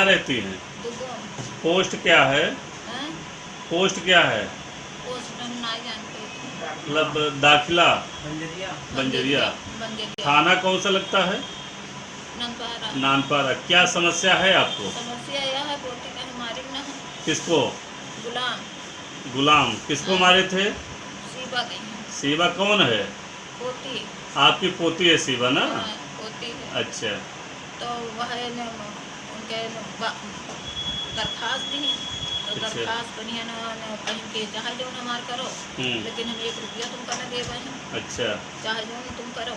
कहाँ रहती हैं? दुगो। पोस्ट क्या है? हैं? पोस्ट क्या है? पोस्ट हम नहीं जानते। मतलब दाखिला बंजरिया। बंजरिया। बंजरिया। थाना कौन सा लगता है? नंपारा। नानपारा। क्या समस्या है आपको? समस्या यह है पोती का हमारी न है। किसको? गुलाम। गुलाम। किसको हाँ। मारे थे? शिवा गई है। शिवा कौन है? पोती। आपकी पोती है शिवा ना? हाँ, पोती है। अच्छा। तो वह न उनके दरखास्त दी तो अच्छा। दरखास्त बनिया न कहीं के चाहे जो न मार करो, लेकिन हम 1 रुपया तुमका न देवे हैं। अच्छा। चाहे जो न तुम करो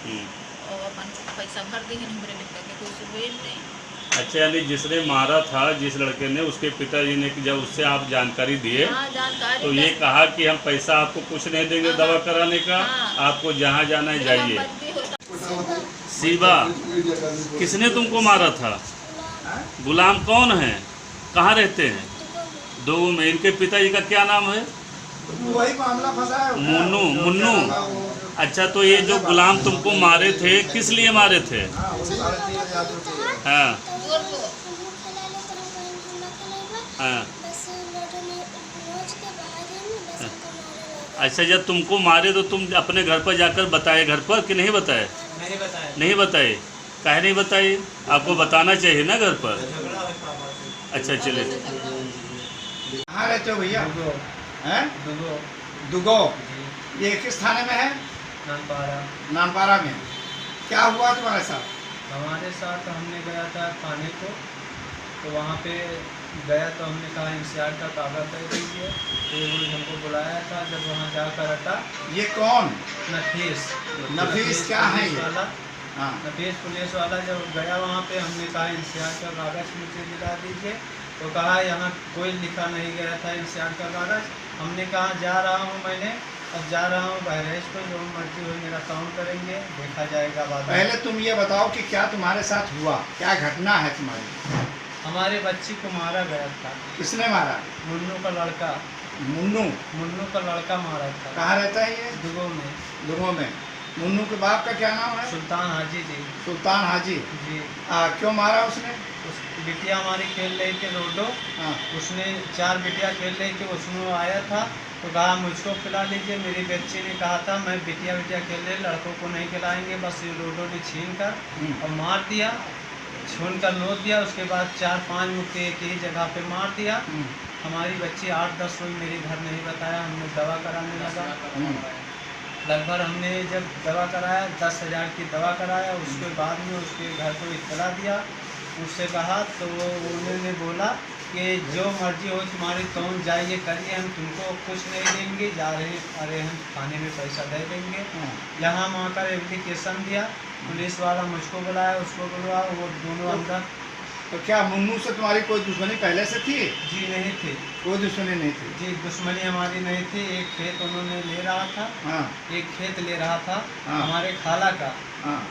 हम्म। और अपन पैसा भर दी हमरे बेटा के कोई सुबह नहीं। अच्छा, यानी जिसने मारा था, जिस लड़के ने, उसके पिताजी ने जब उससे आप जानकारी दिए हाँ, जानकारी तो ये कहा कि हम पैसा आपको कुछ नहीं देंगे हाँ, दवा कराने का, हाँ। आपको जहाँ जाना है जाइए। बंदी होता। शिवा, किसने तुमको मारा था? गुलाम कौन है? कहाँ रहते हैं? दो में। इनके पिताजी का क्या नाम है? वही मामला फंसा है। मुन्नू। मुन्नू। अच्छा, तो ये जो गुलाम तुमको मारे थे, किस लिए मारे थे? हाँ हाँ। अच्छा, जब तुमको मारे तो तुम अपने घर पर जाकर बताए, घर पर कि नहीं बताए? नहीं बताया। नहीं बताए। काहे नहीं बताए? आपको बताना चाहिए ना घर पर। झगड़ा है पापा से। अच्छा, चले। कहाँ रहते हो भैया? हैं? दुगो। दुगो। जी। ये किस थाने में है? नानपारा। नानपारा में। क्या हुआ तुम्हारे साथ? हमारे साथ हमने गया था थाने को, तो वहाँ पे गया तो हमने कहा इंसियार का कागज दे दीजिए, तो उन्होंने हमको बुलाया था। जब वहाँ जाकर हटा ये कौन? नफीस। नफीस क्या है ये? वाला। हाँ। नफीस पुलिस वाला जब गया वहाँ पे, हमने कहा इंसियार का कागज मुझे दिला दीजिए, तो कहा यहाँ कोई लिखा नहीं गया था इंसियार का कागज। हमने कहा जा रहा हूँ मैंने, अब जा रहा हूँ बहरेज को, जो मर्जी हो मेरा काम करेंगे, देखा जाएगा बाद में। पहले तुम ये बताओ कि क्या तुम्हारे साथ हुआ, क्या घटना है तुम्हारी? हमारे बच्ची को मारा गया था। किसने मारा? मुन्नू का लड़का। मुन्नू। मुन्नू का लड़का मारा था। कहाँ रहता है ये? दुगो में। दुगो में। मुन्नू के बाप का क्या नाम है? सुल्तान हाजी जी। सुल्तान हाजी। जी। क्यों मारा उसने? उस बिटिया हमारी खेल रही थी रोडो, हाँ। उसने 4 बिटिया खेल रही थी, उसमें वो आया था तो कहा मुझको खिला लीजिए। मेरी बच्ची ने कहा था मैं बिटिया खेल रही, लड़कों को नहीं खिलाएंगे, बस ये रोडो ने छीन कर और मार दिया, छून कर नोच दिया। उसके बाद 4-5 मुक्के एक ही जगह पे मार दिया। हमारी बच्ची 8-10 रोज मेरे घर नहीं बताया, हमने दवा कराने लगा। लगभग हमने जब दवा कराया 10,000 की दवा कराया, उसके बाद में उसके घर को इत्तला दिया, उससे कहा तो उन्होंने बोला कि जो मर्जी हो तुम्हारी, तुम जाइए करिए, हम तुमको कुछ नहीं देंगे, जा रहे अरे हम थाने में पैसा दे देंगे। यहाँ वहाँ का एप्लीकेशन दिया, पुलिस वाला मुझको बुलाया, उसको बुलवाया, वो दोनों अंदर। तो क्या मुन्नू से तुम्हारी कोई दुश्मनी पहले से थी? जी नहीं थी। कोई दुश्मनी नहीं थी? जी दुश्मनी हमारी नहीं थी। एक खेत उन्होंने ले रहा था। हाँ। एक खेत ले रहा था। हाँ। हमारे खाला का। हाँ।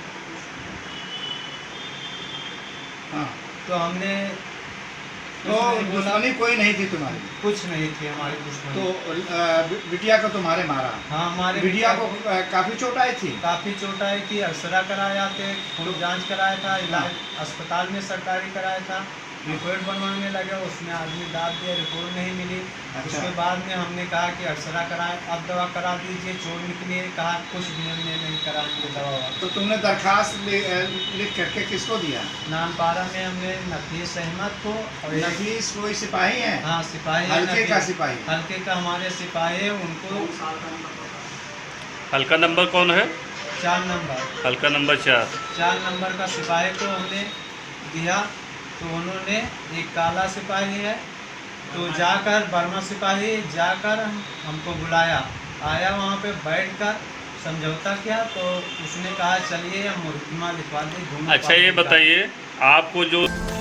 हाँ। तो हमने तो दुश्मनी कोई नहीं थी तुम्हारी? कुछ नहीं थी हमारी दुश्मनी। तो बिटिया को तुम्हारे मारा? हाँ, हमारे बिटिया को काफी चोट आई थी? काफ़ी चोट आई थी, एक्सरा कराया थे, खून जांच कराया था, इलाज अस्पताल में सरकारी कराया था, रिपोर्ट बनवाने लगे, उसमें आदमी दाद दिया, रिपोर्ट नहीं मिली। अच्छा। उसके बाद में हमने कहा कि एक्सरा कराएं, अब दवा करा दीजिए, चोट निकली है, कहा कुछ भी हमने नहीं कराएंगे दवा। तो तुमने दरखास्त लिख करके किसको दिया? नानपारा में हमने नफीस अहमद को और नफीस कोई सिपाही है? हाँ सिपाही। हल्के का सिपाही? हल्के का हमारे सिपाही है, उनको हल्का नंबर कौन है? 4 नंबर। हल्का नंबर 4 नंबर का सिपाही को हमने दिया, तो उन्होंने एक काला सिपाही है, तो जाकर बर्मा सिपाही जाकर हमको बुलाया, आया वहाँ पे बैठकर समझौता किया, तो उसने कहा चलिए हम मुकदमा लिखवा दें। अच्छा, ये बताइए आपको जो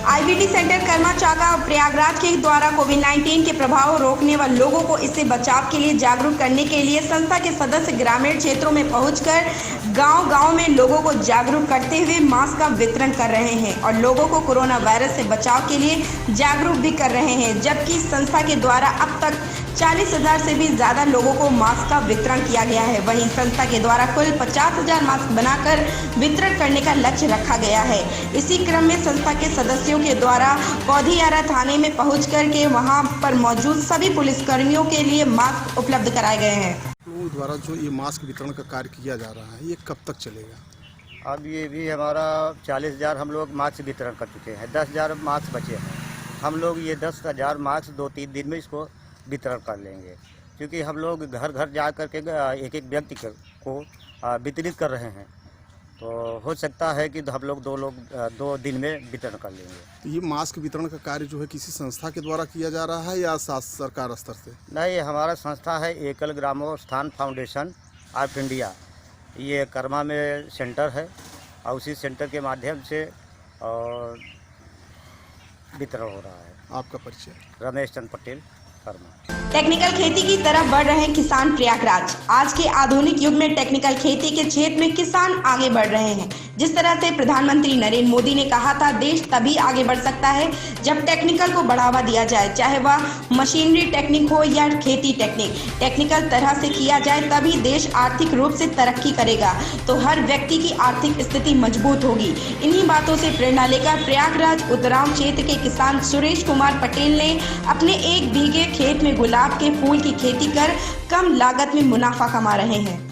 IBT सेंटर कर्मा चाका प्रयागराज के द्वारा कोविड-19 के प्रभाव रोकने व लोगों को इससे बचाव के लिए जागरूक करने के लिए संस्था के सदस्य ग्रामीण क्षेत्रों में पहुंचकर गांव-गांव में लोगों को जागरूक करते हुए मास्क का वितरण कर रहे हैं और लोगों को कोरोना वायरस से बचाव के लिए जागरूक भी कर रहे हैं। जबकि संस्था के द्वारा अब तक 40,000 से भी ज्यादा लोगों को मास्क का वितरण किया गया है। वहीं संस्था के द्वारा कुल 50,000 मास्क बनाकर वितरण करने का लक्ष्य रखा गया है। इसी क्रम में संस्था के सदस्यों के द्वारा कौधियारा थाने में पहुँच करके वहाँ पर मौजूद सभी पुलिसकर्मियों के लिए मास्क उपलब्ध कराए गए हैं। लोगों द्वारा जो ये मास्क वितरण का कार्य किया जा रहा है, ये कब तक चलेगा? अब ये भी हमारा 40,000 हम लोग मास्क वितरण कर चुके हैं। 10,000 मास्क बचे हैं। हम लोग ये 10,000 मास्क 2-3 दिन में इसको वितरण कर लेंगे, क्योंकि हम लोग घर घर जा कर के एक व्यक्ति को वितरित कर रहे हैं। तो हो सकता है कि हम लोग 2 दिन में वितरण कर लेंगे। तो ये मास्क वितरण का कार्य जो है किसी संस्था के द्वारा किया जा रहा है या सरकार स्तर से? नहीं, हमारा संस्था है एकल ग्रामोत्थान फाउंडेशन ऑफ इंडिया। ये कर्मा में सेंटर है और उसी सेंटर के माध्यम से और वितरण हो रहा है। आपका परिचय? रमेश चंद्र पटेल, कर्मा। टेक्निकल खेती की तरफ बढ़ रहे किसान प्रयागराज। आज के आधुनिक युग में टेक्निकल खेती के क्षेत्र में किसान आगे बढ़ रहे हैं। जिस तरह से प्रधानमंत्री नरेंद्र मोदी ने कहा था, देश तभी आगे बढ़ सकता है जब टेक्निकल को बढ़ावा दिया जाए, चाहे वह मशीनरी टेक्निक हो या खेती टेक्निक। टेक्निकल तरह से किया जाए तभी देश आर्थिक रूप से तरक्की करेगा, तो हर व्यक्ति की आर्थिक स्थिति मजबूत होगी। इन्हीं बातों से प्रेरणा लेकर प्रयागराज उत्तराम क्षेत्र के किसान सुरेश कुमार पटेल ने अपने 1 बीघे खेत में गुलाब के फूल की खेती कर कम लागत में मुनाफा कमा रहे हैं।